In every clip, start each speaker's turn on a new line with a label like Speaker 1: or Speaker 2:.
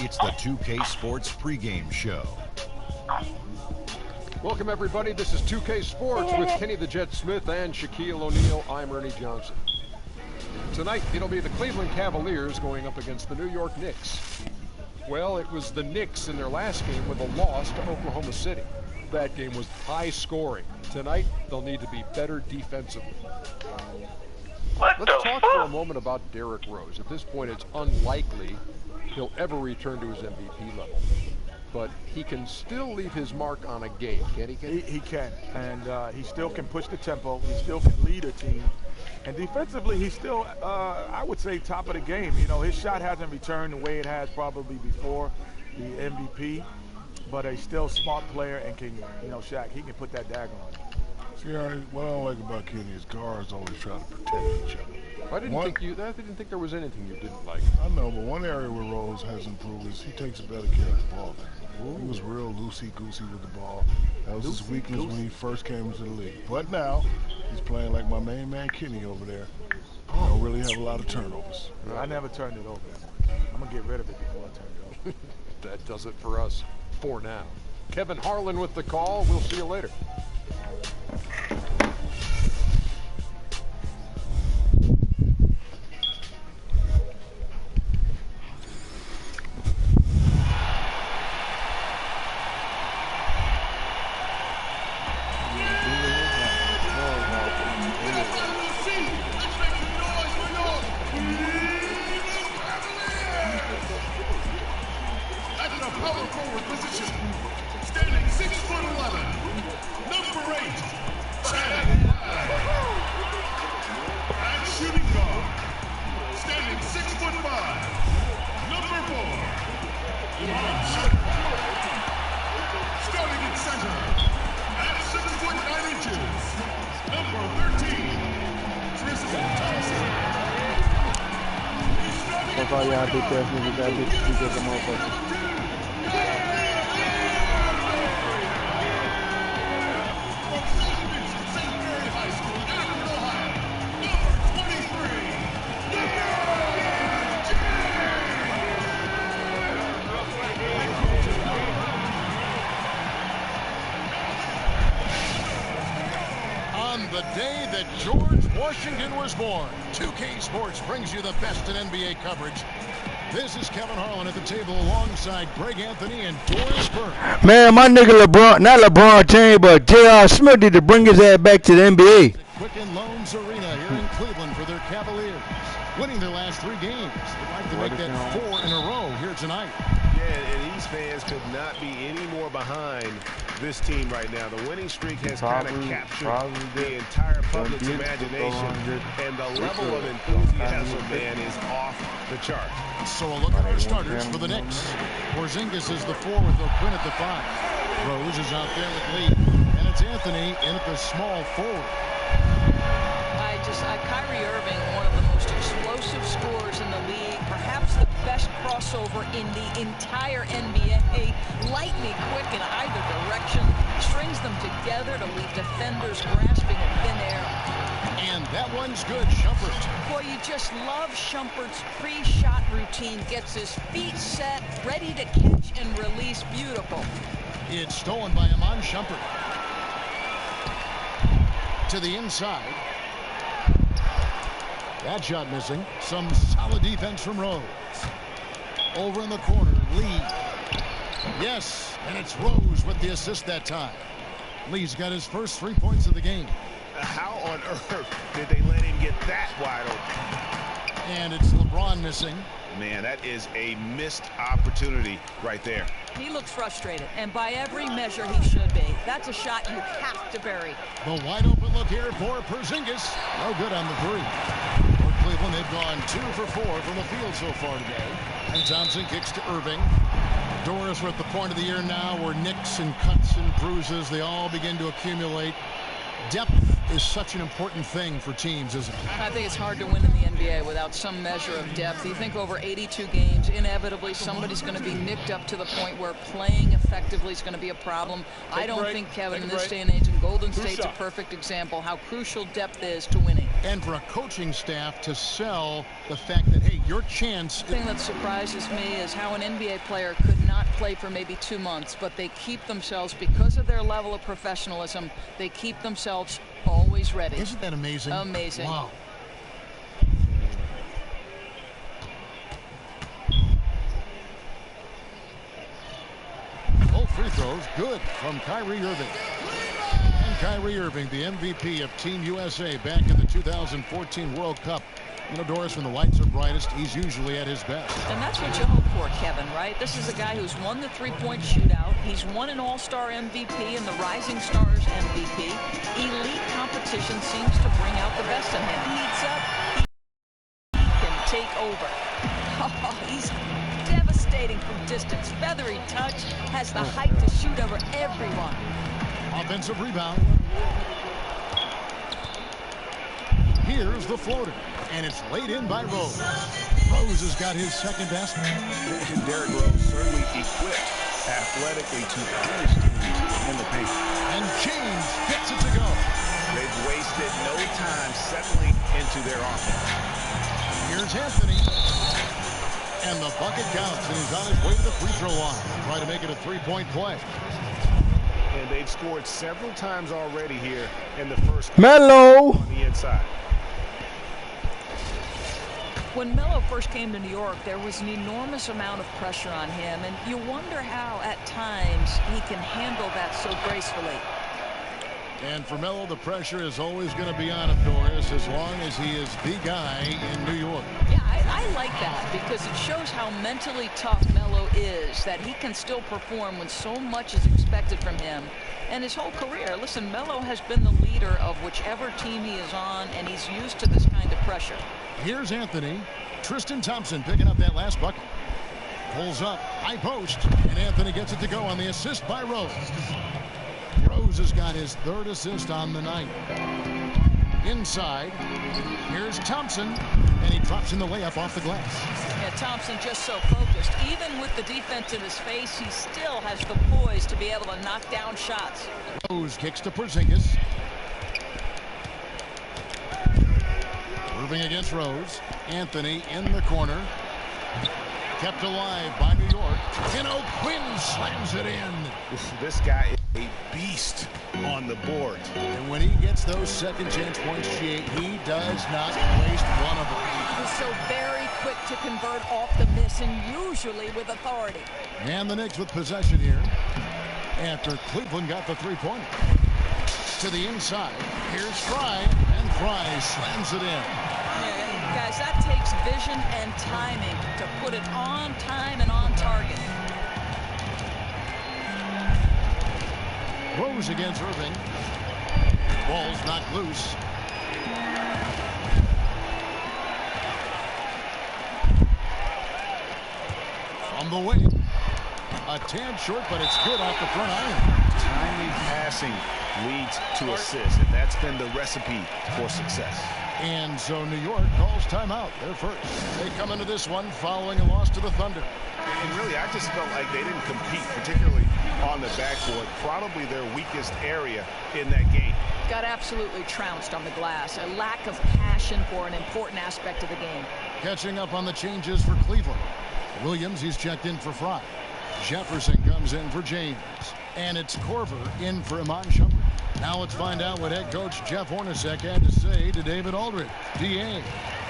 Speaker 1: It's the 2K Sports pregame show.
Speaker 2: Welcome, everybody. This is 2K Sports with Kenny the Jet Smith and Shaquille O'Neal. I'm Ernie Johnson. Tonight, it'll be the Cleveland Cavaliers going up against the New York Knicks. Well, it was the Knicks in their last game with a loss to Oklahoma City. That game was high scoring. Tonight, they'll need to be better defensively. Let's talk for a moment about Derrick Rose. At this point, it's unlikely he'll ever return to his MVP level. But he can still leave his mark on a game, can't he?
Speaker 3: He can, and he still can push the tempo. He still can lead a team. And defensively, he's still, I would say, top of the game. You know, his shot hasn't returned the way it has probably before the MVP, but he's still a smart player and can, you know, Shaq, he can put that dagger on.
Speaker 4: See, what I don't like about Kenny is guards always try to protect each other.
Speaker 2: I didn't think there was anything you didn't like.
Speaker 4: I know, but one area where Rose has improved is he takes a better care of the ball. He was real loosey-goosey with the ball. That was his weakness when he first came into the league. But now, he's playing like my main man Kenny over there. Don't really have a lot of turnovers.
Speaker 3: I never turned it over. I'm going to get rid of it before I turn it over.
Speaker 2: That does it for us for now. Kevin Harlan with the call. We'll see you later.
Speaker 5: The day that George Washington was born, 2K Sports brings you the best in NBA coverage. This is Kevin Harlan at the table alongside Greg Anthony and Doris Burke.
Speaker 6: Man, my nigga LeBron, not LeBron James, but J.R. Smith need to bring his ass back to the NBA.
Speaker 5: Quicken Loans Arena here in Cleveland for their Cavaliers, winning their last 3 games. They'd like to make that 4 in a row here tonight.
Speaker 7: Yeah, and these fans could not be any more behind this team right now. The winning streak has kind of captured the entire public's imagination, and the level of enthusiasm, man, is off the chart.
Speaker 5: So a look at our starters for the Knicks. Porzingis is the 4 with O'Quinn at the 5. Rose is out there with Lee, and it's Anthony in at the small forward.
Speaker 8: Kyrie Irving, one of the most explosive scorers in the league, perhaps the best crossover in the entire NBA. Lightning quick in either direction, strings them together to leave defenders grasping at thin air.
Speaker 5: And that one's good, Shumpert.
Speaker 8: Boy, you just love Shumpert's pre-shot routine. Gets his feet set, ready to catch and release. Beautiful.
Speaker 5: It's stolen by Iman Shumpert. To the inside. That shot missing. Some solid defense from Rose. Over in the corner, Lee. Yes, and it's Rose with the assist that time. Lee's got his first 3 points of the game.
Speaker 7: How on earth did they let him get that wide open?
Speaker 5: And it's LeBron missing.
Speaker 7: Man, that is a missed opportunity right there.
Speaker 8: He looks frustrated, and by every measure he should be. That's a shot you have to bury.
Speaker 5: The wide open look here for Porzingis. No good on the 3. For Cleveland, they've gone 2 for 4 from the field so far today. And Thompson kicks to Irving. Doris, we're at the point of the year now where nicks and cuts and bruises, they all begin to accumulate. Depth is such an important thing for teams, isn't it?
Speaker 8: I think it's hard to win in the NBA without some measure of depth. You think over 82 games, inevitably somebody's going to be nicked up to the point where playing effectively is going to be a problem. I don't think, Kevin, in this day and age, and Golden State's a perfect example how crucial depth is to winning.
Speaker 5: and for a coaching staff to sell the fact that, hey, your chance.
Speaker 8: The thing that surprises me is how an NBA player could not play for maybe 2 months, but they keep themselves, because of their level of professionalism, they keep themselves always ready.
Speaker 5: Isn't that amazing?
Speaker 8: Amazing.
Speaker 5: Wow. Both free throws good from Kyrie Irving. And Kyrie Irving, the MVP of Team USA back in the 2014 World Cup. You know, Doris, when the lights are brightest, he's usually at his best.
Speaker 8: And that's what you hope for, Kevin, right? This is a guy who's won the three-point shootout. He's won an All-Star MVP and the Rising Stars MVP. Elite competition seems to bring out the best in him. Heats up, he can take over. Oh, he's devastating from distance. Feathery touch, has the height to shoot over everyone.
Speaker 5: Offensive rebound. Here's the floater, and it's laid in by Rose. Rose has got his second basket.
Speaker 7: And Derrick Rose certainly equipped athletically to punish teams in the paint.
Speaker 5: And James gets it to go.
Speaker 7: They've wasted no time settling into their offense.
Speaker 5: Here's Anthony. And the bucket counts, and he's on his way to the free throw line. Try to make it a three-point play.
Speaker 7: And they've scored several times already here in the first
Speaker 6: Melo
Speaker 7: on the inside.
Speaker 8: When Melo first came to New York, there was an enormous amount of pressure on him, and you wonder how, at times, he can handle that so gracefully.
Speaker 5: And for Melo, the pressure is always going to be on him, Doris, as long as he is the guy in New York.
Speaker 8: Yeah, I like that because it shows how mentally tough Melo is, that he can still perform when so much is expected from him. And his whole career, listen, Melo has been the leader of whichever team he is on, and he's used to this kind of pressure.
Speaker 5: Here's Anthony. Tristan Thompson picking up that last bucket. Pulls up, high post, and Anthony gets it to go on the assist by Rose. Rose has got his third assist on the night. Inside, here's Thompson, and he drops in the layup off the glass.
Speaker 8: Yeah, Thompson just so focused. Even with the defense in his face, he still has the poise to be able to knock down shots.
Speaker 5: Rose kicks to Porzingis. Moving against Rose. Anthony in the corner. Kept alive by New York. And O'Quinn slams it in.
Speaker 7: This guy is a beast on the board.
Speaker 5: And when he gets those second chance points, he does not waste one of them.
Speaker 8: He's so very quick to convert off the miss, and usually with authority.
Speaker 5: And the Knicks with possession here after Cleveland got the three-pointer. To the inside. Here's Fry, and Fry slams it in.
Speaker 8: Yeah, guys, that takes vision and timing to put it on time and on target.
Speaker 5: Rose against Irving. Ball's knocked loose. From the wing. A tad short, but it's good off the front iron.
Speaker 7: Timely passing leads to assists, and that's been the recipe for success.
Speaker 5: And so New York calls timeout. They're first. They come into this one following a loss to the Thunder.
Speaker 7: And really, I just felt like they didn't compete, particularly on the backboard. Probably their weakest area in that game.
Speaker 8: Got absolutely trounced on the glass. A lack of passion for an important aspect of the game.
Speaker 5: Catching up on the changes for Cleveland. Williams, he's checked in for Fry. Jefferson comes in for James. And it's Corver in for Iman Shumpert. Now let's find out what head coach Jeff Hornacek had to say to David Aldridge. DA.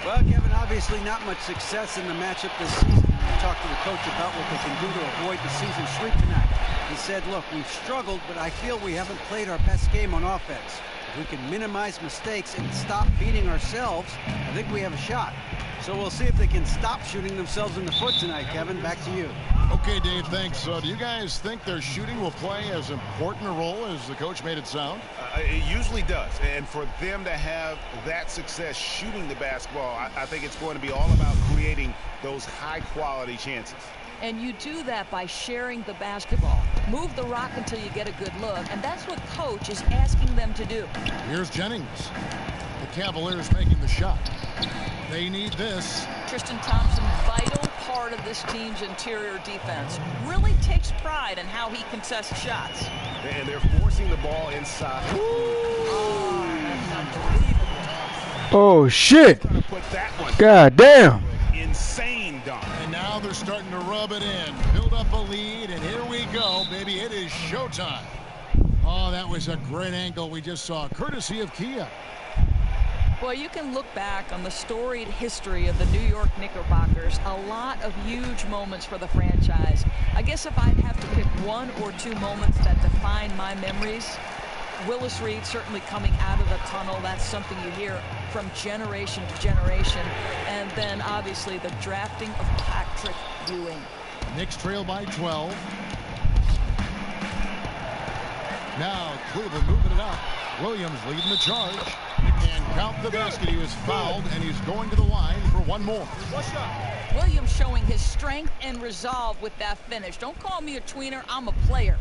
Speaker 9: Well, Kevin, obviously not much success in the matchup this season. We talked to the coach about what they can do to avoid the season sweep tonight. He said, look, we've struggled, but I feel we haven't played our best game on offense. If we can minimize mistakes and stop beating ourselves, I think we have a shot. So we'll see if they can stop shooting themselves in the foot tonight, Kevin. Back to you.
Speaker 5: Okay, Dave, thanks. So do you guys think their shooting will play as important a role as the coach made it sound?
Speaker 7: It usually does. And for them to have that success shooting the basketball, I think it's going to be all about creating those high-quality chances.
Speaker 8: And you do that by sharing the basketball. Move the rock until you get a good look, and that's what coach is asking them to do.
Speaker 5: Here's Jennings. The Cavaliers making the shot. They need this.
Speaker 8: Tristan Thompson, vital part of this team's interior defense. Really takes pride in how he contests shots.
Speaker 7: And they're forcing the ball inside.
Speaker 8: Oh, that's unbelievable.
Speaker 6: Oh, shit.
Speaker 5: Put that one.
Speaker 6: God damn.
Speaker 5: Insane dunk. And now they're starting to rub it in. Build up a lead, and here we go, baby. It is showtime. Oh, that was a great angle we just saw, courtesy of Kia.
Speaker 8: Well, you can look back on the storied history of the New York Knickerbockers. A lot of huge moments for the franchise. I guess if I'd have to pick one or two moments that define my memories, Willis Reed certainly coming out of the tunnel. That's something you hear from generation to generation. And then, obviously, the drafting of Patrick Ewing.
Speaker 5: Knicks trail by 12. Now Cleveland moving it up. Williams leading the charge. And count the basket. He was fouled, and he's going to the line for one more.
Speaker 8: Williams showing his strength and resolve with that finish. Don't call me a tweener. I'm a player.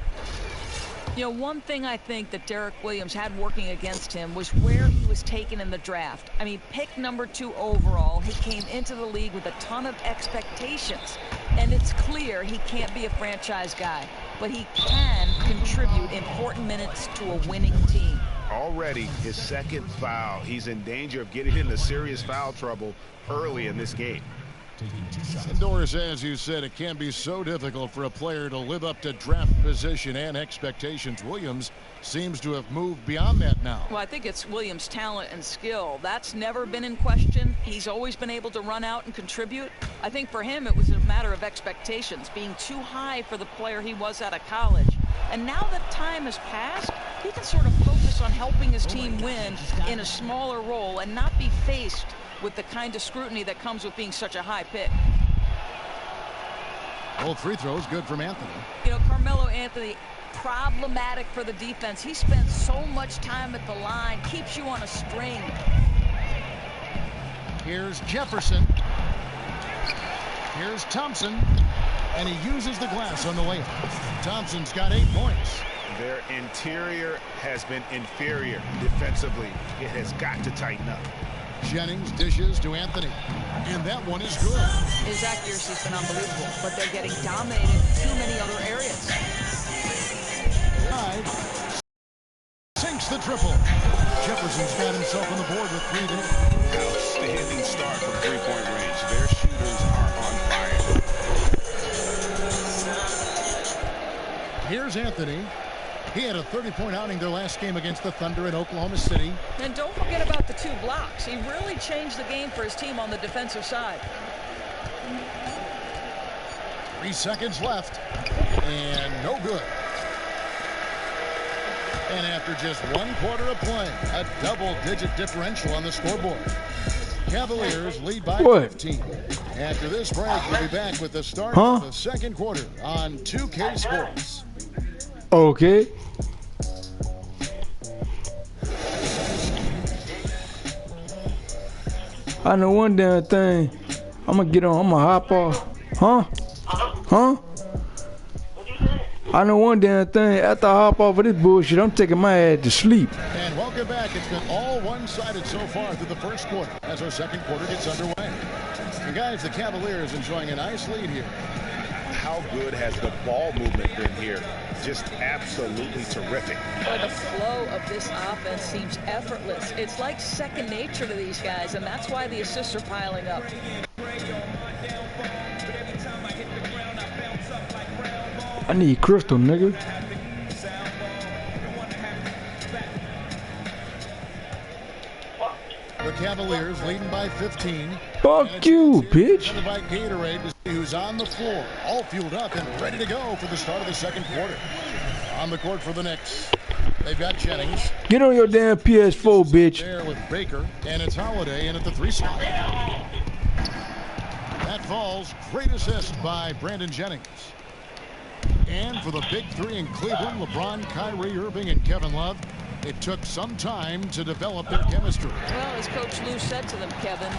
Speaker 8: You know, one thing I think that Derek Williams had working against him was where he was taken in the draft. I mean, pick number 2 overall. He came into the league with a ton of expectations. And it's clear he can't be a franchise guy, but he can contribute important minutes to a winning team.
Speaker 7: Already his second foul. He's in danger of getting into serious foul trouble early in this game.
Speaker 5: Doris, as you said, it can be so difficult for a player to live up to draft position and expectations. Williams seems to have moved beyond that now.
Speaker 8: Well, I think it's Williams' talent and skill. That's never been in question. He's always been able to run out and contribute. I think for him it was a matter of expectations, being too high for the player he was out of college. And now that time has passed, he can sort of focus on helping his team win in a smaller role and not be faced with the kind of scrutiny that comes with being such a high pick.
Speaker 5: Both free throws good from Anthony.
Speaker 8: You know, Carmelo Anthony, problematic for the defense. He spends so much time at the line, keeps you on a string.
Speaker 5: Here's Jefferson. Here's Thompson. And he uses the glass on the layup. Thompson's got 8 points.
Speaker 7: Their interior has been inferior defensively. It has got to tighten up.
Speaker 5: Jennings dishes to Anthony. And that one is good.
Speaker 8: His accuracy's been unbelievable, but they're getting dominated in too many other areas.
Speaker 5: Sinks the triple. Jefferson's got himself on the board with 3 there.
Speaker 7: Outstanding start from three-point range. Their shooters are on fire.
Speaker 5: Here's Anthony. He had a 30-point outing their last game against the Thunder in Oklahoma City.
Speaker 8: And don't forget about the 2 blocks. He really changed the game for his team on the defensive side.
Speaker 5: 3 seconds left. And no good. And after just 1 quarter of play, a double-digit differential on the scoreboard. Cavaliers lead by 15. After this break, we'll be back with the start of the second quarter on 2K Sports.
Speaker 6: Okay. I know one damn thing. I'm gonna get on. I'm gonna hop off. Huh? I know one damn thing. After I hop off of this bullshit, I'm taking my ass to sleep.
Speaker 5: And welcome back. It's been all one-sided so far through the first quarter as our second quarter gets underway. And guys, the Cavaliers enjoying a nice lead here.
Speaker 7: How good has the ball movement been here? Just absolutely terrific.
Speaker 8: Boy, the flow of this offense seems effortless. It's like second nature to these guys, and that's why the assists are piling up.
Speaker 6: I need crystal, nigga.
Speaker 5: The Cavaliers leading by 15.
Speaker 6: Fuck you, bitch.
Speaker 5: By Gatorade to see who's on the floor, all fueled up and ready to go for the start of the second quarter. On the court for the Knicks, they've got Jennings.
Speaker 6: Get on your damn PS4, bitch.
Speaker 5: There with Baker, and it's Holiday in at the 3 spot. That falls. Great assist by Brandon Jennings. And for the big 3 in Cleveland, LeBron, Kyrie Irving, and Kevin Love. It took some time to develop their chemistry.
Speaker 8: Well, as Coach Lou said to them, Kevin,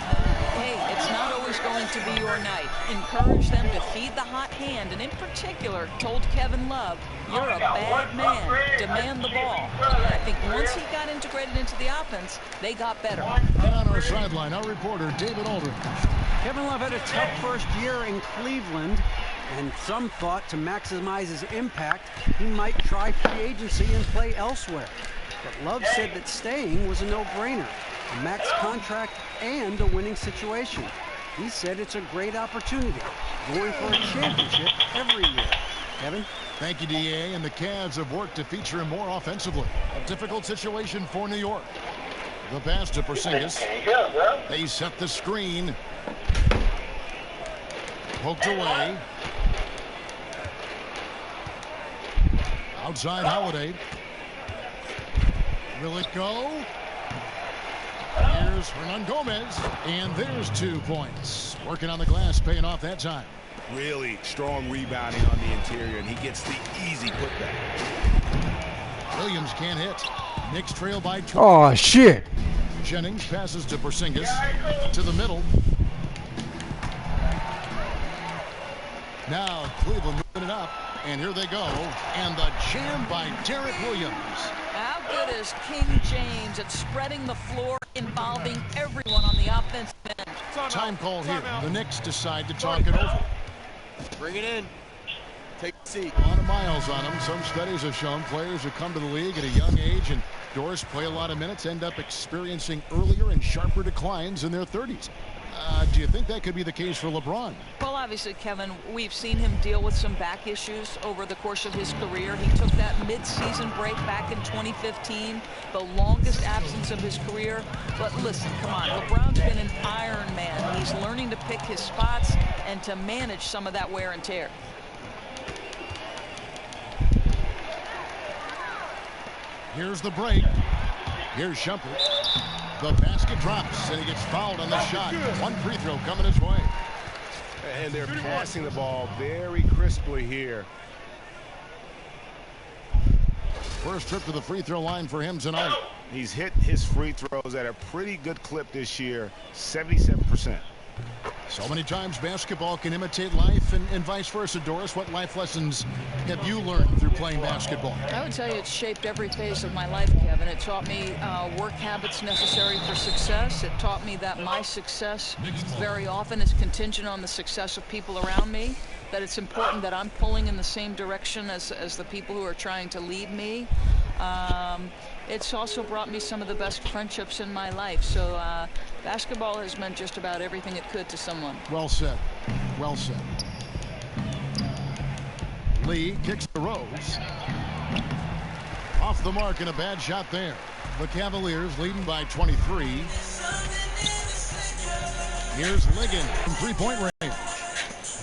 Speaker 8: hey, it's not always going to be your night. Encourage them to feed the hot hand, and in particular, told Kevin Love, you're a bad man. Demand the ball. And I think once he got integrated into the offense, they got better.
Speaker 5: And on our sideline, our reporter, David Aldridge.
Speaker 9: Kevin Love had a tough first year in Cleveland, and some thought to maximize his impact, he might try free agency and play elsewhere. But Love said that staying was a no-brainer, a max contract and a winning situation. He said it's a great opportunity, going for a championship every year. Kevin?
Speaker 5: Thank you, D.A. And the Cavs have worked to feature him more offensively. A difficult situation for New York. The pass to Porzingis. They set the screen. Poked away. Outside Holiday. Will it go? Here's Hernan Gomez. And there's 2 points. Working on the glass, paying off that time.
Speaker 7: Really strong rebounding on the interior, and he gets the easy putback.
Speaker 5: Williams can't hit. Knicks trail by 2.
Speaker 6: Oh, shit.
Speaker 5: Jennings passes to Porzingis. To the middle. Now Cleveland moving it up. And here they go. And the jam by Derek Williams.
Speaker 8: How good is King James at spreading the floor, involving everyone on the offensive end?
Speaker 5: Time call here. The Knicks decide to talk it over.
Speaker 10: Bring it in. Take a seat.
Speaker 5: A lot of miles on them. Some studies have shown players who come to the league at a young age and Doris play a lot of minutes end up experiencing earlier and sharper declines in their 30s. Do you think that could be the case for LeBron?
Speaker 8: Well, obviously, Kevin, we've seen him deal with some back issues over the course of his career. He took that mid-season break back in 2015, the longest absence of his career. But listen, come on, LeBron's been an Iron Man. He's learning to pick his spots and to manage some of that wear and tear.
Speaker 5: Here's the break. Here's Shumpert. The basket drops, and he gets fouled on the shot. 1 free throw coming his way.
Speaker 7: And they're passing the ball very crisply here.
Speaker 5: First trip to the free throw line for him tonight.
Speaker 7: He's hit his free throws at a pretty good clip this year, 77%.
Speaker 5: So many times basketball can imitate life and vice versa. Doris, what life lessons have you learned through playing basketball?
Speaker 8: I would tell you it's shaped every phase of my life, Kevin. It taught me work habits necessary for success. It taught me that my success very often is contingent on the success of people around me, that it's important that I'm pulling in the same direction as the people who are trying to lead me. It's also brought me some of the best friendships in my life. So basketball has meant just about everything it could to someone.
Speaker 5: Well said. Well said. Lee kicks the Rose. Off the mark and a bad shot there. The Cavaliers leading by 23. Here's Ligon from three-point range.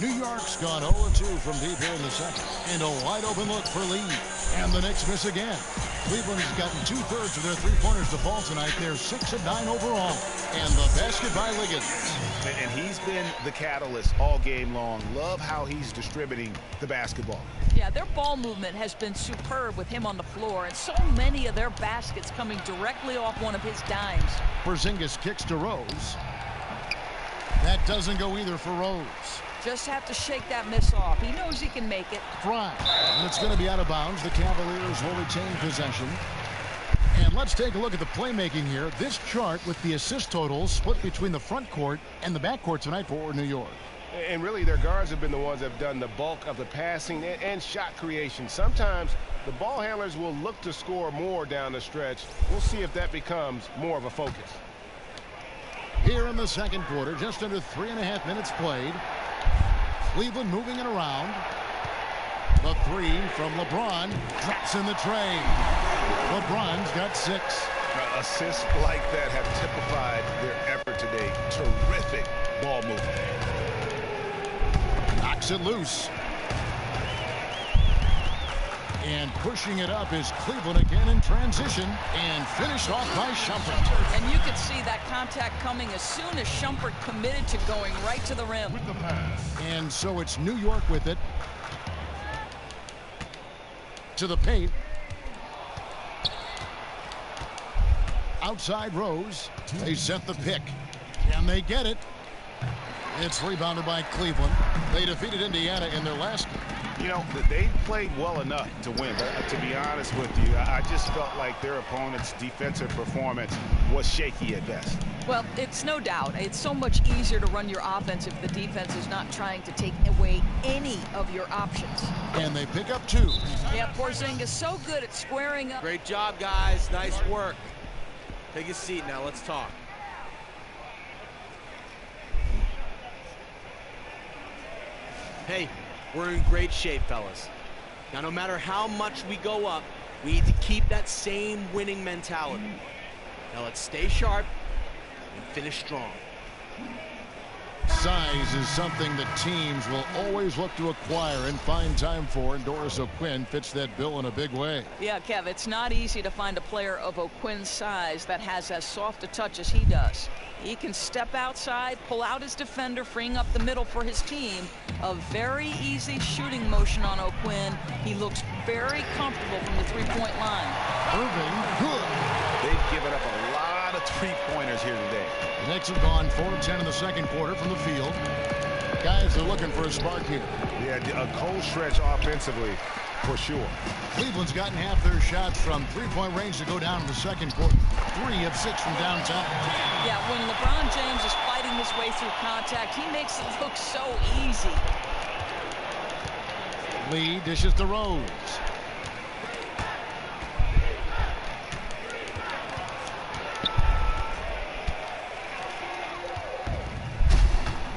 Speaker 5: New York's gone 0-2 from deep here in the second. And a wide open look for Lee. And the Knicks miss again. Cleveland's gotten 2/3 of their three-pointers to fall tonight. They're 6 of 9 overall. And the basket by Ligon.
Speaker 7: And he's been the catalyst all game long. Love how he's distributing the basketball.
Speaker 8: Yeah, their ball movement has been superb with him on the floor, and so many of their baskets coming directly off one of his dimes.
Speaker 5: Porzingis kicks to Rose. That doesn't go either for Rose.
Speaker 8: Just have to shake that miss off. He knows he can make it.
Speaker 5: Fry. And it's going to be out of bounds. The Cavaliers will retain possession. And let's take a look at the playmaking here. This chart with the assist totals split between the front court and the back court tonight for New York.
Speaker 7: And really, their guards have been the ones that have done the bulk of the passing and shot creation. Sometimes the ball handlers will look to score more down the stretch. We'll see if that becomes more of a focus.
Speaker 5: Here in the second quarter, just under 3.5 minutes played. Cleveland moving it around. The three from LeBron drops in the tray. LeBron's got 6.
Speaker 7: Assists like that have typified their effort today. Terrific ball movement.
Speaker 5: Knocks it loose. And pushing it up is Cleveland again in transition and finished off by Shumpert.
Speaker 8: And you could see that contact coming as soon as Shumpert committed to going right to the rim.
Speaker 5: And so it's New York with it. To the paint. Outside Rose. They set the pick. Can they get it? It's rebounded by Cleveland. They defeated Indiana in their last game.
Speaker 11: You know, they played well enough to win, but to be honest with you, I just felt like their opponent's defensive performance was shaky at best.
Speaker 8: Well, it's no doubt. It's so much easier to run your offense if the defense is not trying to take away any of your options.
Speaker 5: And they pick up 2.
Speaker 8: Yeah, Porzingis so good at squaring up.
Speaker 10: Great job, guys. Nice work. Take a seat now. Let's talk. Hey, we're in great shape, fellas. Now, no matter how much we go up, we need to keep that same winning mentality. Now, let's stay sharp and finish strong.
Speaker 5: Size is something that teams will always look to acquire and find time for, and Doris O'Quinn fits that bill in a big way.
Speaker 8: Yeah, Kev, it's not easy to find a player of O'Quinn's size that has as soft a touch as he does. He can step outside, pull out his defender, freeing up the middle for his team. A very easy shooting motion on O'Quinn. He looks very comfortable from the three-point line.
Speaker 5: Irving, good.
Speaker 11: They've given up a lot of three-pointers here today.
Speaker 5: The Knicks have gone 4 of 10 in the second quarter from the field. Guys are looking for a spark here.
Speaker 11: Yeah, a cold stretch offensively, for sure.
Speaker 5: Cleveland's gotten half their shots from three-point range to go down in the second quarter. 3 of 6 from downtown.
Speaker 8: Yeah, when LeBron James is fighting his way through contact, he makes it look so easy.
Speaker 5: Lee dishes to Rose.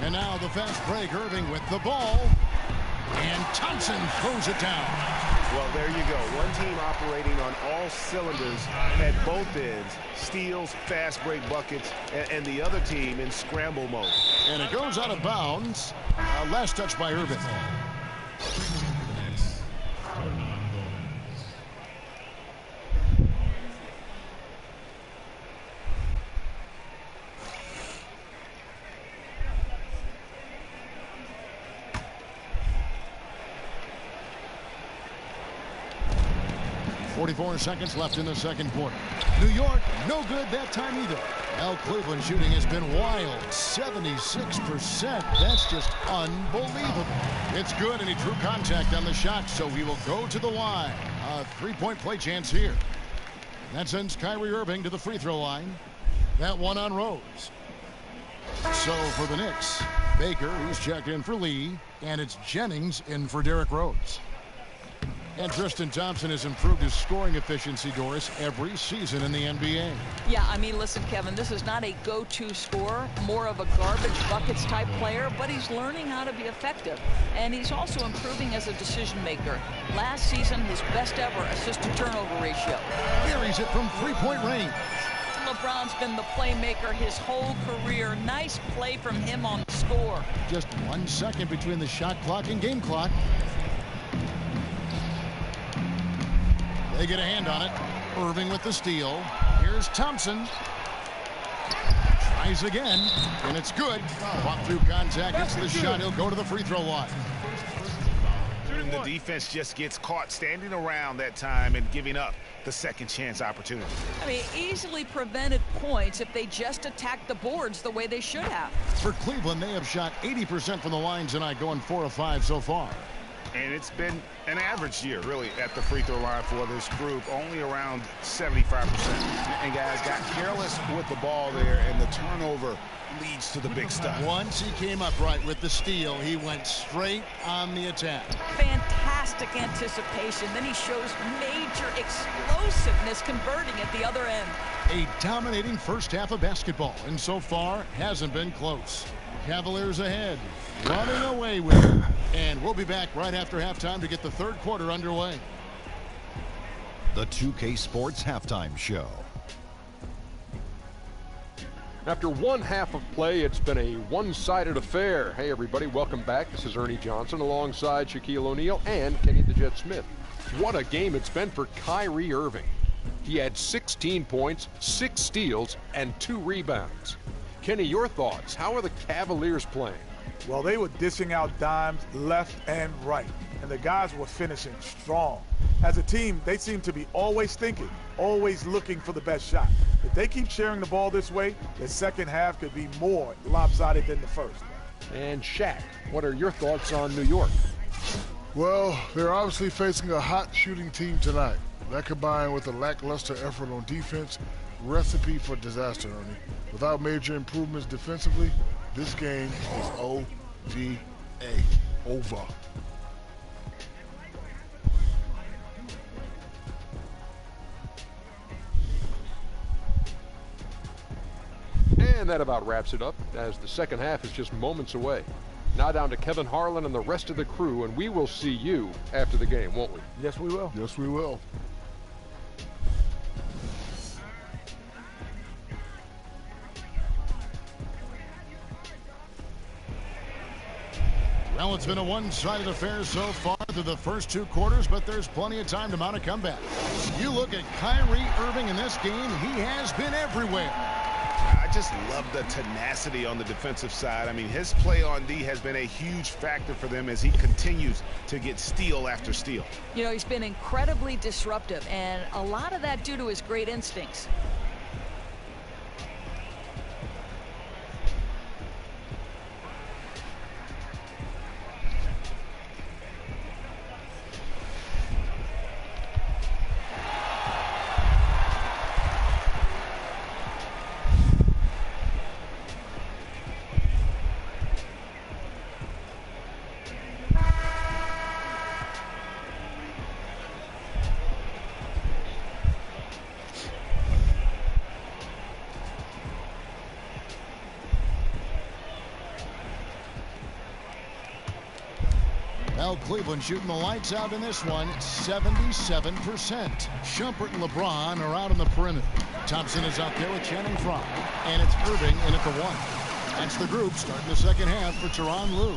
Speaker 5: And now the fast break. Irving with the ball. And Thompson throws it down.
Speaker 7: Well, there you go. One team operating on all cylinders at both ends. Steals, fast break buckets, and the other team in scramble mode.
Speaker 5: And it goes out of bounds. Last touch by Irving. 44 seconds left in the second quarter. New York, no good that time either. Now Cleveland shooting has been wild, 76%. That's just unbelievable. It's good, and he drew contact on the shot, so he will go to the line. A three-point play chance here. That sends Kyrie Irving to the free throw line. That one on Rose. So for the Knicks, Baker, he's checked in for Lee, and it's Jennings in for Derrick Rose. And Tristan Thompson has improved his scoring efficiency, Doris, every season in the NBA.
Speaker 8: Yeah, I mean, listen, Kevin, this is not a go-to scorer, more of a garbage buckets type player, but he's learning how to be effective. And he's also improving as a decision maker. Last season, his best ever assist-to-turnover ratio.
Speaker 5: Buries it from three-point range.
Speaker 8: LeBron's been the playmaker his whole career. Nice play from him on the score.
Speaker 5: Just 1 second between the shot clock and game clock. They get a hand on it. Irving with the steal. Here's Thompson. Tries again, and it's good. Walk through contact, gets the shot. He'll go to the free throw line.
Speaker 11: The defense just gets caught standing around that time and giving up the second chance opportunity.
Speaker 8: I mean, easily prevented points if they just attacked the boards the way they should have.
Speaker 5: For Cleveland, they have shot 80% from the line tonight, going 4 of 5 so far.
Speaker 11: And it's been an average year, really, at the free throw line for this group, only around 75%. And guys got careless with the ball there, and the turnover leads to the big stuff.
Speaker 5: Once he came upright with the steal, he went straight on the attack.
Speaker 8: Fantastic anticipation. Then he shows major explosiveness converting at the other end.
Speaker 5: A dominating first half of basketball, and so far hasn't been close. Cavaliers ahead, running away with it. And we'll be back right after halftime to get the third quarter underway.
Speaker 1: The 2K Sports Halftime Show.
Speaker 2: After one half of play, it's been a one-sided affair. Hey, everybody, welcome back. This is Ernie Johnson alongside Shaquille O'Neal and Kenny the Jet Smith. What a game it's been for Kyrie Irving. He had 16 points, 6 steals, and 2 rebounds. Kenny, your thoughts? How are the Cavaliers playing?
Speaker 3: Well, they were dishing out dimes left and right, and the guys were finishing strong. As a team, they seem to be always thinking, always looking for the best shot. If they keep sharing the ball this way, the second half could be more lopsided than the first.
Speaker 2: And Shaq, what are your thoughts on New York?
Speaker 4: Well, they're obviously facing a hot shooting team tonight. That combined with a lackluster effort on defense, recipe for disaster, Ernie. Without major improvements defensively, this game is OVA. Over.
Speaker 2: And that about wraps it up, as the second half is just moments away. Now down to Kevin Harlan and the rest of the crew, and we will see you after the game, won't we?
Speaker 3: Yes, we will.
Speaker 4: Yes, we will.
Speaker 5: Well, it's been a one-sided affair so far through the first two quarters, but there's plenty of time to mount a comeback. You look at Kyrie Irving in this game, he has been everywhere.
Speaker 7: I just love the tenacity on the defensive side. I mean, his play on D has been a huge factor for them as he continues to get steal after steal.
Speaker 8: You know, he's been incredibly disruptive, and a lot of that due to his great instincts.
Speaker 5: Well, Cleveland shooting the lights out in this one, 77%. Shumpert and LeBron are out on the perimeter. Thompson is out there with Channing Frye, and it's Irving in at the one. That's the group starting the second half for Tyronn Lue.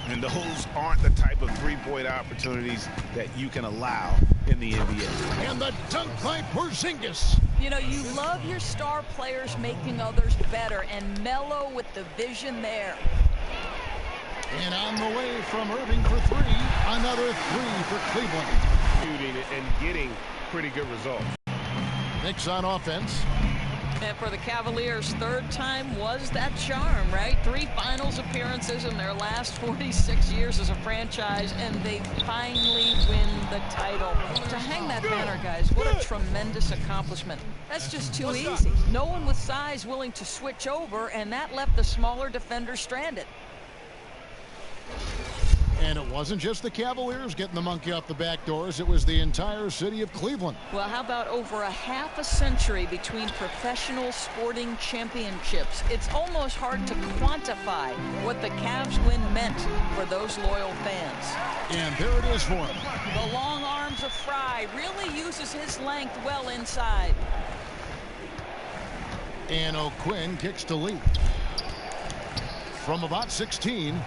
Speaker 7: And those aren't the type of three-point opportunities that you can allow in the NBA.
Speaker 5: And the dunk by Porzingis.
Speaker 8: You know, you love your star players making others better, and Melo with the vision there.
Speaker 5: And on the way from Irving for three, another three for Cleveland.
Speaker 7: Shooting and getting pretty good results.
Speaker 5: Knicks on offense.
Speaker 8: And for the Cavaliers, third time was that charm, right? 3 finals appearances in their last 46 years as a franchise, and they finally win the title. To hang that banner, guys, what a tremendous accomplishment. That's just too easy. No one with size willing to switch over, and that left the smaller defender stranded.
Speaker 5: And it wasn't just the Cavaliers getting the monkey off the back doors. It was the entire city of Cleveland.
Speaker 8: Well, how about over a half a century between professional sporting championships? It's almost hard to quantify what the Cavs win meant for those loyal fans.
Speaker 5: And there it is for him.
Speaker 8: The long arms of Frye really uses his length well inside.
Speaker 5: And O'Quinn kicks to Lee. From about 16.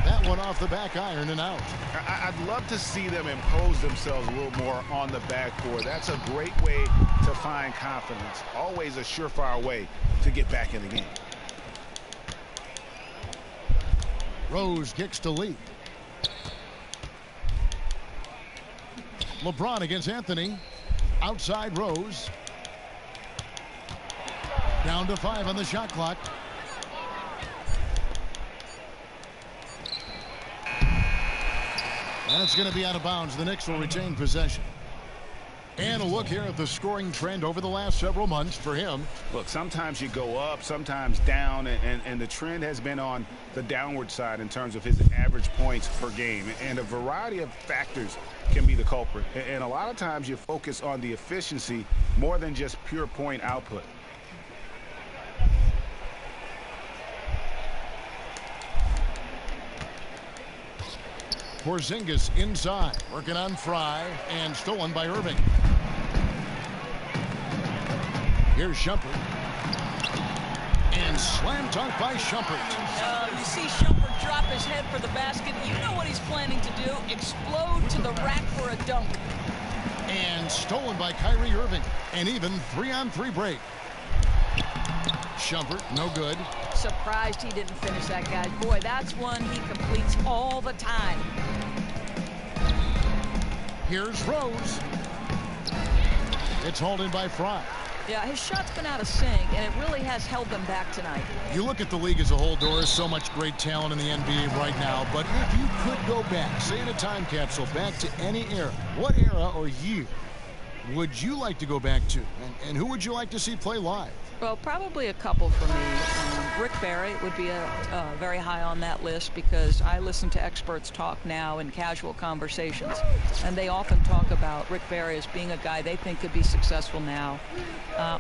Speaker 5: That one off the back iron and out.
Speaker 7: I'd love to see them impose themselves a little more on the backboard. That's a great way to find confidence. Always a surefire way to get back in the game.
Speaker 5: Rose kicks to Lee. LeBron against Anthony. Outside Rose. Down to 5 on the shot clock. And it's going to be out of bounds. The Knicks will retain possession. And a look here at the scoring trend over the last several months for him.
Speaker 11: Look, sometimes you go up, sometimes down, and the trend has been on the downward side in terms of his average points per game. And a variety of factors can be the culprit. And a lot of times you focus on the efficiency more than just pure point output.
Speaker 5: Porzingis inside, working on Frye, and stolen by Irving. Here's Shumpert. And slam dunk by Shumpert.
Speaker 8: You see Shumpert drop his head for the basket. You know what he's planning to do. Explode to the rack for a dunk.
Speaker 5: And stolen by Kyrie Irving. And even 3-on-3 break. Shumpert, no good.
Speaker 8: Surprised he didn't finish that, guy. Boy, that's one he completes all the time.
Speaker 5: Here's Rose. It's hauled in by Frye.
Speaker 8: Yeah, his shot's been out of sync, and it really has held them back tonight.
Speaker 5: You look at the league as a whole, Doris, so much great talent in the NBA right now, but if you could go back, say in a time capsule, back to any era, what era or year would you like to go back to? And who would you like to see play live?
Speaker 8: Well, probably a couple for me. Rick Barry would be very high on that list because I listen to experts talk now in casual conversations, and they often talk about Rick Barry as being a guy they think could be successful now.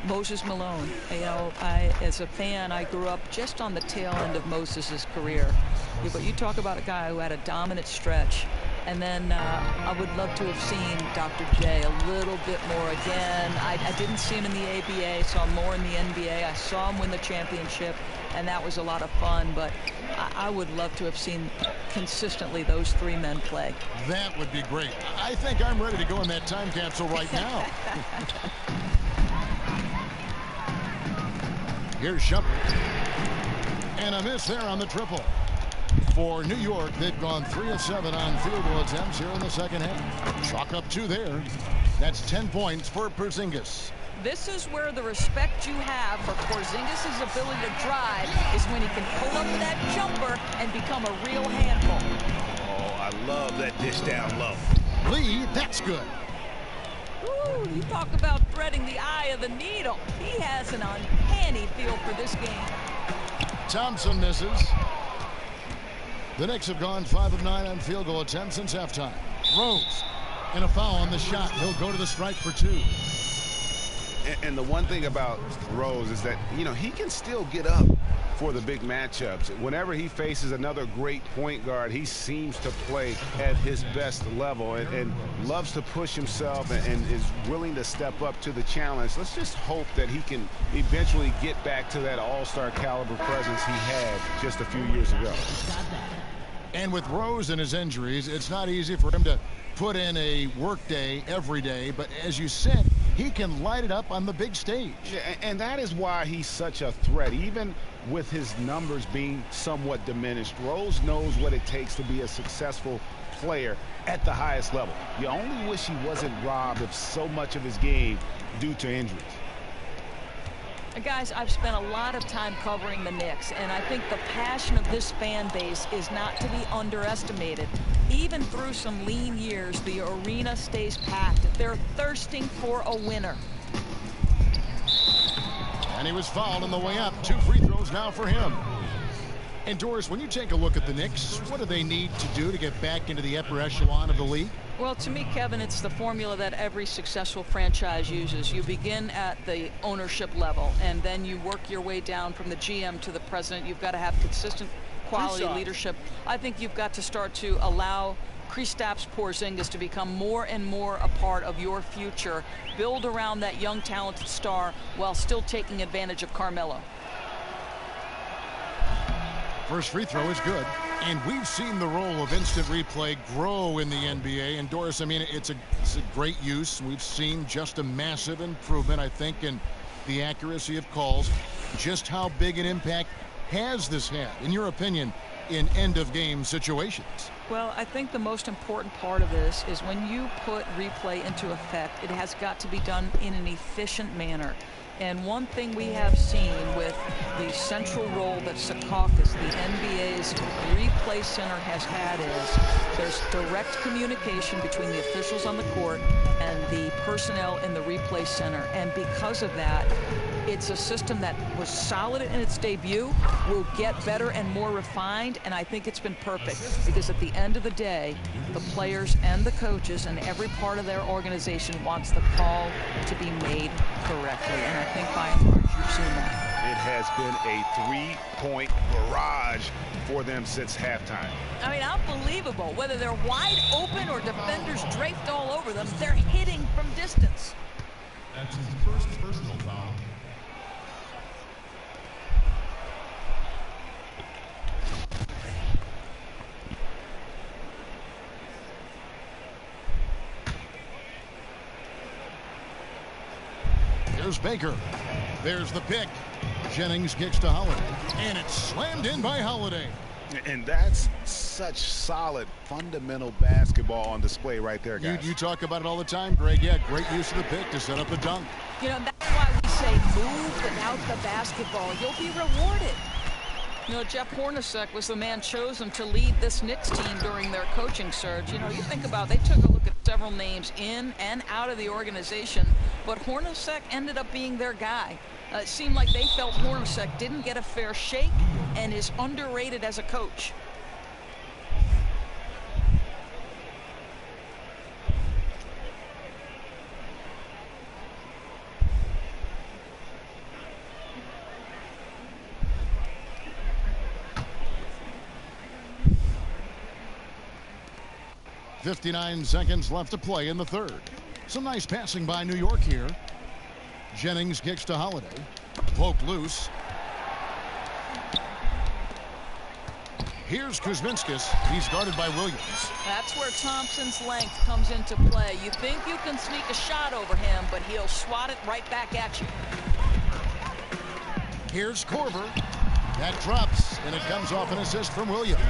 Speaker 8: Moses Malone, you know, as a fan, I grew up just on the tail end of Moses's career. But you talk about a guy who had a dominant stretch. And then I would love to have seen Dr. J a little bit more again. I didn't see him in the ABA, saw him more in the NBA. I saw him win the championship, and that was a lot of fun. But I would love to have seen consistently those three men play.
Speaker 5: That would be great. I think I'm ready to go in that time capsule right now. Here's Shumpert. And a miss there on the triple. For New York, they've gone 3 of 7 on field goal attempts here in the second half. Chalk up 2 there. That's 10 points for Porzingis.
Speaker 8: This is where the respect you have for Porzingis' ability to drive is when he can pull up that jumper and become a real handful.
Speaker 7: Oh, I love that dish down low.
Speaker 5: Lee, that's good.
Speaker 8: Ooh, you talk about threading the eye of the needle. He has an uncanny feel for this game.
Speaker 5: Thompson misses. The Knicks have gone 5 of 9 on field goal attempts since halftime. Rose, and a foul on the shot. He'll go to the strike for 2.
Speaker 7: And the one thing about Rose is that, you know, he can still get up for the big matchups. Whenever he faces another great point guard, he seems to play at his best level and loves to push himself and is willing to step up to the challenge. Let's just hope that he can eventually get back to that all-star caliber presence he had just a few years ago.
Speaker 5: And with Rose and his injuries, it's not easy for him to put in a work day every day. But as you said, he can light it up on the big stage.
Speaker 7: Yeah, and that is why he's such a threat. Even with his numbers being somewhat diminished, Rose knows what it takes to be a successful player at the highest level. You only wish he wasn't robbed of so much of his game due to injuries.
Speaker 8: Guys, I've spent a lot of time covering the Knicks, and I think the passion of this fan base is not to be underestimated. Even through some lean years, the arena stays packed. They're thirsting for a winner.
Speaker 5: And he was fouled on the way up. 2 free throws now for him. And Doris, when you take a look at the Knicks, what do they need to do to get back into the upper echelon of the league?
Speaker 8: Well, to me, Kevin, it's the formula that every successful franchise uses. You begin at the ownership level, and then you work your way down from the GM to the president. You've got to have consistent quality leadership. I think you've got to start to allow Kristaps Porzingis to become more and more a part of your future. Build around that young, talented star while still taking advantage of Carmelo.
Speaker 5: First free throw is good. And we've seen the role of instant replay grow in the NBA. And Doris, I mean, it's a great use. We've seen just a massive improvement, I think, in the accuracy of calls. Just how big an impact has this had, in your opinion, in end-of-game situations?
Speaker 8: Well, I think the most important part of this is when you put replay into effect, it has got to be done in an efficient manner. And one thing we have seen with the central role that Secaucus, the NBA's replay center, has had is there's direct communication between the officials on the court and the personnel in the replay center. And because of that, it's a system that was solid in its debut, will get better and more refined, and I think it's been perfect because at the end of the day, the players and the coaches and every part of their organization wants the call to be made correctly, and I think by and large you've seen that.
Speaker 7: It has been a 3-point barrage for them since halftime.
Speaker 8: I mean, unbelievable. Whether they're wide open or defenders draped all over them, they're hitting from distance.
Speaker 12: That's his first personal foul.
Speaker 5: There's Baker. There's the pick. Jennings kicks to Holiday. And it's slammed in by Holiday.
Speaker 7: And that's such solid, fundamental basketball on display right there, guys.
Speaker 5: You talk about it all the time, Greg. Yeah, great use of the pick to set up the dunk.
Speaker 8: You know, that's why we say move without the basketball, you'll be rewarded. You know, Jeff Hornacek was the man chosen to lead this Knicks team during their coaching surge. You know, you think about it, they took a look at several names in and out of the organization, but Hornacek ended up being their guy. It seemed like they felt Hornacek didn't get a fair shake and is underrated as a coach.
Speaker 5: .59 seconds left to play in the third. Some nice passing by New York here. Jennings kicks to Holiday. Poked loose. Here's Kuzminskis. He's guarded by Williams.
Speaker 8: That's where Thompson's length comes into play. You think you can sneak a shot over him, but he'll swat it right back at you.
Speaker 5: Here's Korver. That drops, and it comes off an assist from Williams.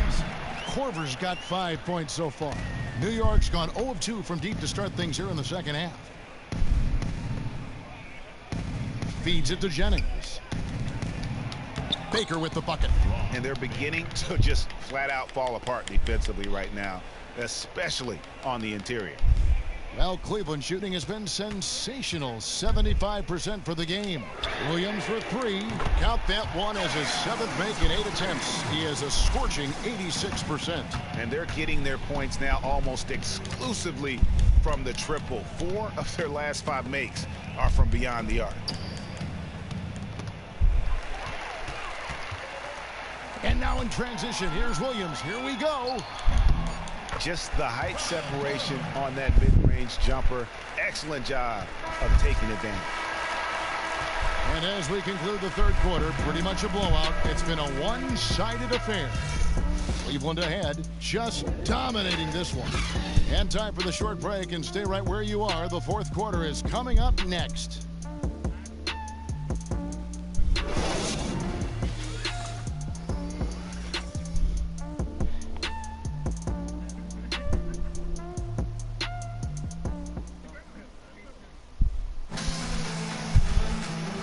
Speaker 5: Korver's got 5 points so far. New York's gone 0 of 2 from deep to start things here in the second half. Feeds it to Jennings. Baker with the bucket.
Speaker 11: And they're beginning to just flat out fall apart defensively right now, especially on the interior.
Speaker 5: Well, Cleveland shooting has been sensational. 75% for the game. Williams for 3. Count that one as his 7th make in 8 attempts. He has a scorching 86%.
Speaker 11: And they're getting their points now almost exclusively from the triple. 4 of their last 5 makes are from beyond the arc.
Speaker 5: And now in transition, here's Williams. Here we go.
Speaker 11: Just the height separation on that mid-range jumper. Excellent job of taking advantage.
Speaker 5: And as we conclude the third quarter, pretty much a blowout. It's been a one-sided affair. Cleveland ahead, just dominating this one. And time for the short break, and stay right where you are. The fourth quarter is coming up next.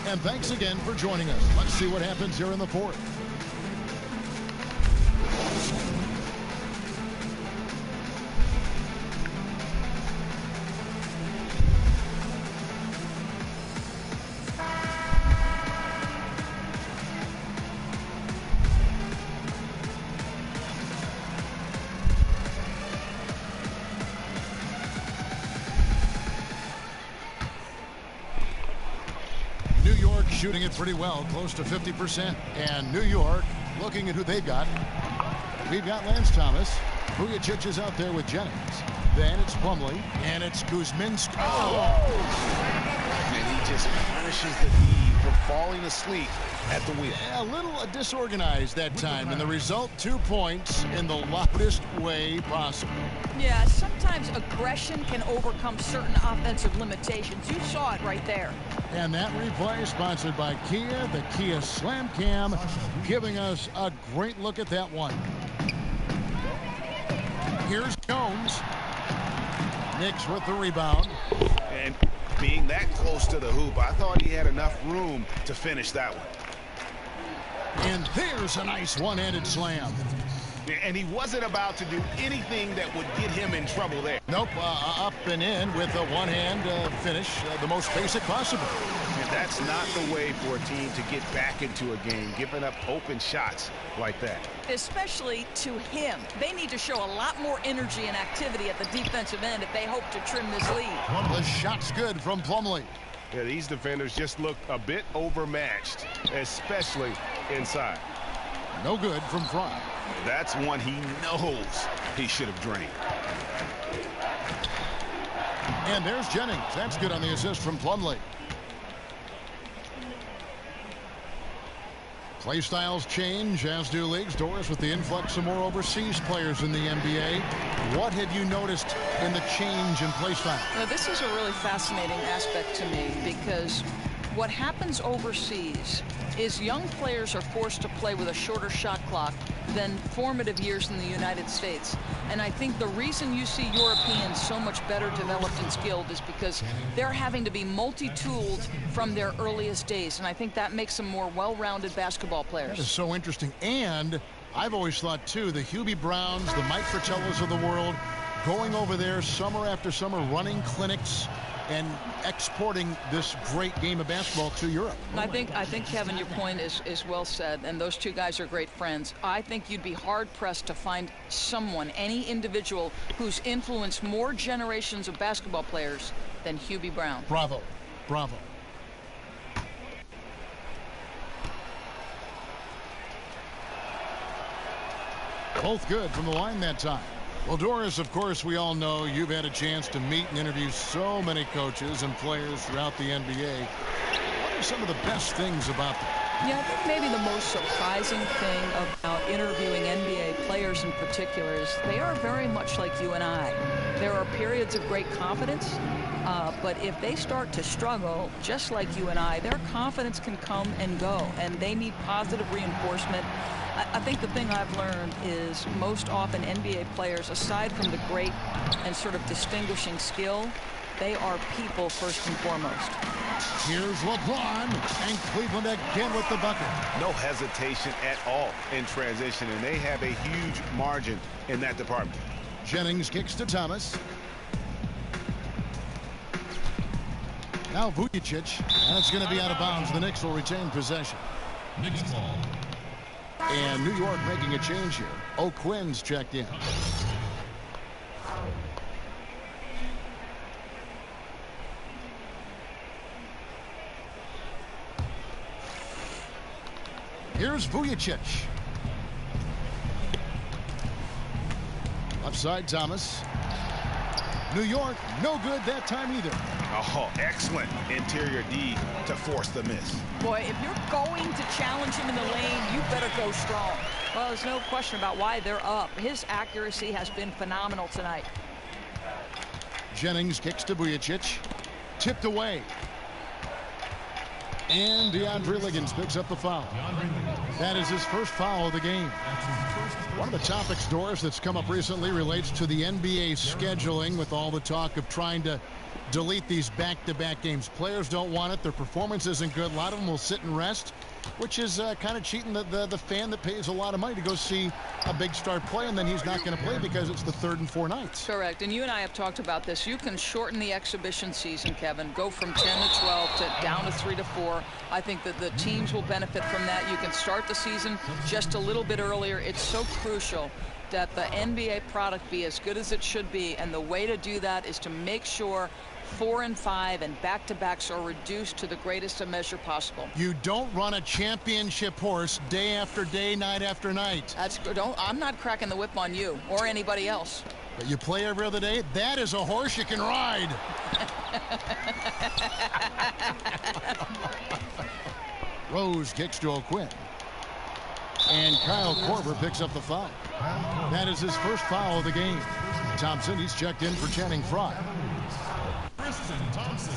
Speaker 5: And thanks again for joining us. Let's see what happens here in the fourth. Shooting it pretty well, close to 50%. And New York, looking at who they've got. We've got Lance Thomas. Vujacic is out there with Jennings. Then it's Plumlee, and it's Kuzminski.
Speaker 11: And he just punishes the D for falling asleep at the wheel.
Speaker 5: Yeah, a little disorganized that time, and the result, 2 points in the loudest way possible.
Speaker 8: Yeah, sometimes aggression can overcome certain offensive limitations. You saw it right there.
Speaker 5: And that replay sponsored by Kia, the Kia Slam Cam, giving us a great look at that one. Here's Jones. Knicks with the rebound.
Speaker 11: And being that close to the hoop, I thought he had enough room to finish that one.
Speaker 5: And there's a nice one-handed slam.
Speaker 11: And he wasn't about to do anything that would get him in trouble there.
Speaker 5: Nope, up and in with a one-hand finish, the most basic possible.
Speaker 11: And that's not the way for a team to get back into a game, giving up open shots like that.
Speaker 8: Especially to him. They need to show a lot more energy and activity at the defensive end if they hope to trim this lead.
Speaker 5: The shot's good from Plumlee.
Speaker 7: Yeah, these defenders just look a bit overmatched, especially inside.
Speaker 5: No good from front.
Speaker 11: That's one he knows he should have drained.
Speaker 5: And there's Jennings. That's good on the assist from Plumlee. Play styles change, as do leagues. Doris, with the influx of more overseas players in the NBA, what have you noticed in the change in play style?
Speaker 8: Now, this is a really fascinating aspect to me because what happens overseas is young players are forced to play with a shorter shot clock than formative years in the United States. And I think the reason you see Europeans so much better developed and skilled is because they're having to be multi-tooled from their earliest days. And I think that makes them more well-rounded basketball players.
Speaker 5: That is so interesting. And I've always thought, too, the Hubie Browns, the Mike Fratellos of the world, going over there summer after summer, running clinics and exporting this great game of basketball to Europe.
Speaker 8: And I think, Kevin, your point is well said, and those two guys are great friends. I think you'd be hard-pressed to find someone, any individual, who's influenced more generations of basketball players than Hubie Brown.
Speaker 5: Bravo. Bravo. Both good from the line that time. Well, Doris, of course, we all know you've had a chance to meet and interview so many coaches and players throughout the NBA. What are some of the best things about them?
Speaker 8: Yeah, I think maybe the most surprising thing about interviewing NBA players in particular is they are very much like you and I. There are periods of great confidence, but if they start to struggle, just like you and I, their confidence can come and go, and they need positive reinforcement. I think the thing I've learned is most often NBA players, aside from the great and sort of distinguishing skill, they are people first and foremost.
Speaker 5: Here's LeBron, and Cleveland again with the bucket.
Speaker 7: No hesitation at all in transition, and they have a huge margin in that department.
Speaker 5: Jennings kicks to Thomas. Now Vujicic, and it's going to be out of bounds. The Knicks will retain possession.
Speaker 12: Knicks ball.
Speaker 5: And New York making a change here. O'Quinn's checked in. Here's Vujicic. Left side, Thomas. New York, no good that time either.
Speaker 7: Oh, excellent interior D to force the miss.
Speaker 8: Boy, if you're going to challenge him in the lane, you better go strong. Well, there's no question about why they're up. His accuracy has been phenomenal tonight.
Speaker 5: Jennings kicks to Vujicic. Tipped away. And DeAndre Liggins picks up the foul. That is his first foul of the game. One of the topics, Doris, that's come up recently relates to the NBA scheduling, with all the talk of trying to delete these back-to-back games. Players don't want it. Their performance isn't good. A lot of them will sit and rest, which is kind of cheating the fan that pays a lot of money to go see a big star play, and then he's not going to play because it's the third and four nights.
Speaker 8: Correct, and you and I have talked about this. You can shorten the exhibition season, Kevin, go from 10 to 12 to down to 3 to 4. I think that the teams will benefit from that. You can start the season just a little bit earlier. It's so crucial that the NBA product be as good as it should be, and the way to do that is to make sure 4 and 5 and back-to-backs are reduced to the greatest measure possible.
Speaker 5: You don't run a championship horse day after day, night after night.
Speaker 8: I'm not cracking the whip on you or anybody else.
Speaker 5: But you play every other day? That is a horse you can ride. Rose kicks to O'Quinn. And Kyle Korver picks up the foul. That is his first foul of the game. Thompson, he's checked in for Channing Frye.
Speaker 12: Tristan Thompson.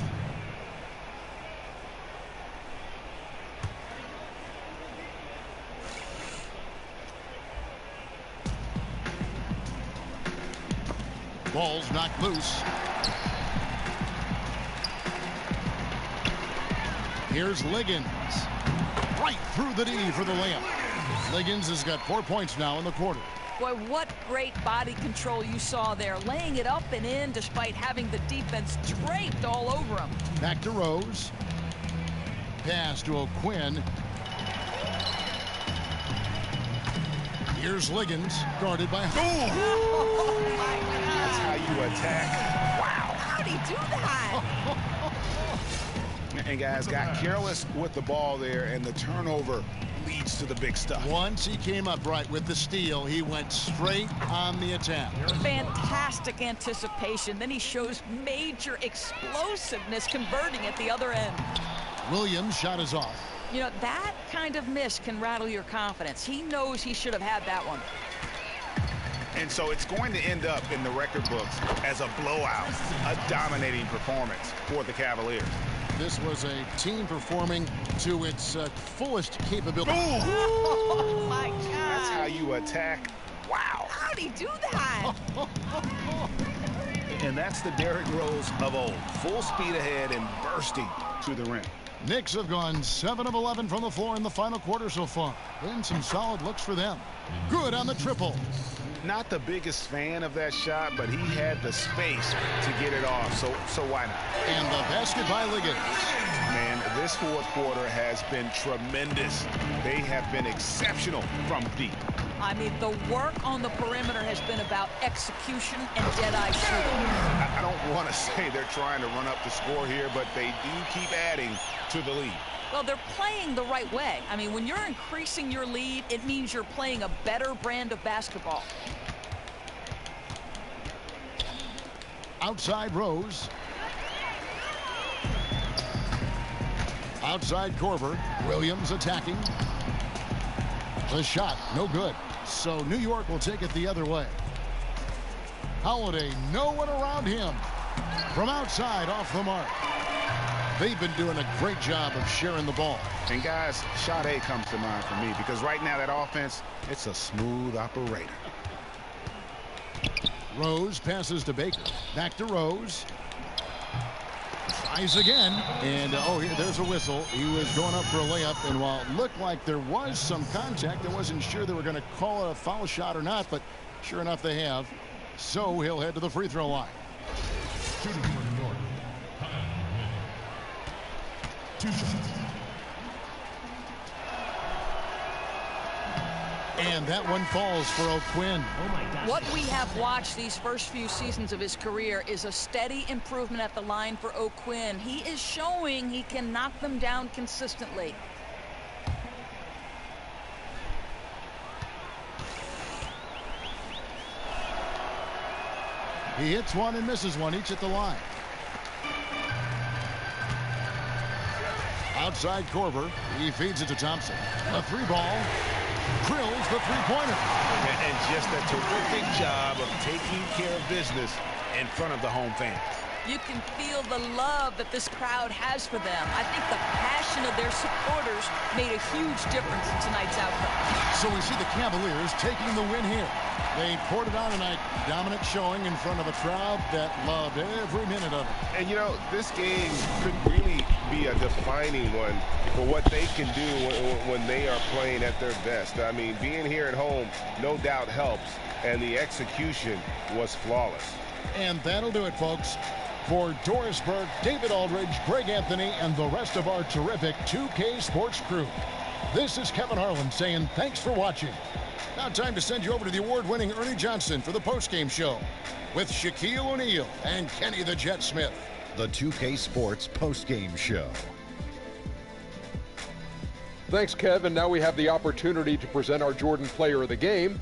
Speaker 5: Ball's knocked loose. Here's Liggins. Right through the D for the layup. Liggins has got 4 points now in the quarter.
Speaker 8: Boy, what great body control you saw there, laying it up and in despite having the defense draped all over him.
Speaker 5: Back to Rose. Pass to O'Quinn. Here's Liggins, guarded by...
Speaker 7: Oh, my God. That's how you attack. Wow.
Speaker 8: How'd he do that?
Speaker 11: And guys got careless with the ball there, and the turnover leads to the big stuff.
Speaker 5: Once he came up right with the steal, he went straight on the attack.
Speaker 8: Fantastic anticipation. Then he shows major explosiveness converting at the other end.
Speaker 5: Williams' shot is off.
Speaker 8: You know, that kind of miss can rattle your confidence. He knows he should have had that one.
Speaker 11: And so it's going to end up in the record books as a blowout, a dominating performance for the Cavaliers.
Speaker 5: this was a team performing to its fullest capability.
Speaker 8: Oh, my God.
Speaker 11: That's how you attack. Wow.
Speaker 8: How'd he do that?
Speaker 11: And that's the Derrick Rose of old. Full speed ahead and bursting to the rim.
Speaker 5: Knicks have gone 7 of 11 from the floor in the final quarter so far. Been some solid looks for them. Good on the triple.
Speaker 11: Not the biggest fan of that shot, but he had the space to get it off, so why not?
Speaker 5: And the basket by Liggins.
Speaker 11: Man, this fourth quarter has been tremendous. They have been exceptional from deep.
Speaker 8: I mean, the work on the perimeter has been about execution and dead-eye shooting.
Speaker 11: I don't want to say they're trying to run up the score here, but they do keep adding to the lead.
Speaker 8: Well, they're playing the right way. I mean, when you're increasing your lead, it means you're playing a better brand of basketball.
Speaker 5: Outside Rose. Outside Korver. Williams attacking. The shot, no good. So New York will take it the other way. Holiday, no one around him. From outside, off the mark. They've been doing a great job of sharing the ball.
Speaker 11: And guys, shot A comes to mind for me because right now that offense, it's a smooth operator.
Speaker 5: Rose passes to Baker. Back to Rose. Tries again. And, there's a whistle. He was going up for a layup. And while it looked like there was some contact, I wasn't sure they were going to call it a foul shot or not. But sure enough, they have. So he'll head to the free throw line.
Speaker 12: Shooting for New York. 2 shots.
Speaker 5: And that one falls for O'Quinn.
Speaker 8: Oh my gosh. What we have watched these first few seasons of his career is a steady improvement at the line for O'Quinn. He is showing he can knock them down consistently.
Speaker 5: He hits one and misses one, each at the line. Outside Korver. He feeds it to Thompson. A 3-ball. Drills the 3-pointer.
Speaker 11: And just a terrific job of taking care of business in front of the home fans.
Speaker 8: You can feel the love that this crowd has for them. I think the passion of their supporters made a huge difference in tonight's outcome.
Speaker 5: So we see the Cavaliers taking the win here. They poured it on tonight. Dominant showing in front of a crowd that loved every minute of it.
Speaker 7: And, you know, this game could really be a defining one for what they can do when they are playing at their best. I mean, being here at home no doubt helps, and the execution was flawless.
Speaker 5: And that'll do it, folks. For Doris Burke, David Aldridge, Greg Anthony, and the rest of our terrific 2K Sports crew, this is Kevin Harlan saying thanks for watching. Now time to send you over to the award-winning Ernie Johnson for the postgame show with Shaquille O'Neal and Kenny the Jet Smith.
Speaker 1: The 2K Sports postgame show.
Speaker 2: Thanks, Kev. Now we have the opportunity to present our Jordan Player of the Game,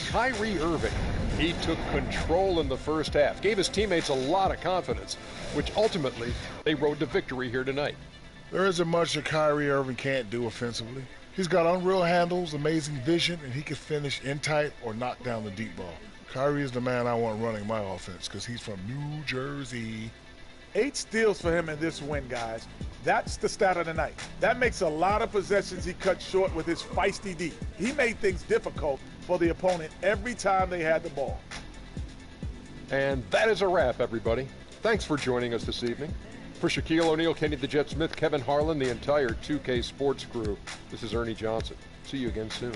Speaker 2: Kyrie Irving. He took control in the first half, gave his teammates a lot of confidence, which ultimately they rode to victory here tonight.
Speaker 4: There isn't much that Kyrie Irving can't do offensively. He's got unreal handles, amazing vision, and he can finish in tight or knock down the deep ball. Kyrie is the man I want running my offense because he's from New Jersey.
Speaker 3: 8 steals for him in this win, guys. That's the stat of the night. That makes a lot of possessions he cut short with his feisty D. He made things difficult for the opponent every time they had the ball.
Speaker 2: And that is a wrap, everybody. Thanks for joining us this evening. For Shaquille O'Neal, Kenny the Jet Smith, Kevin Harlan, the entire 2K Sports crew, this is Ernie Johnson. See you again soon.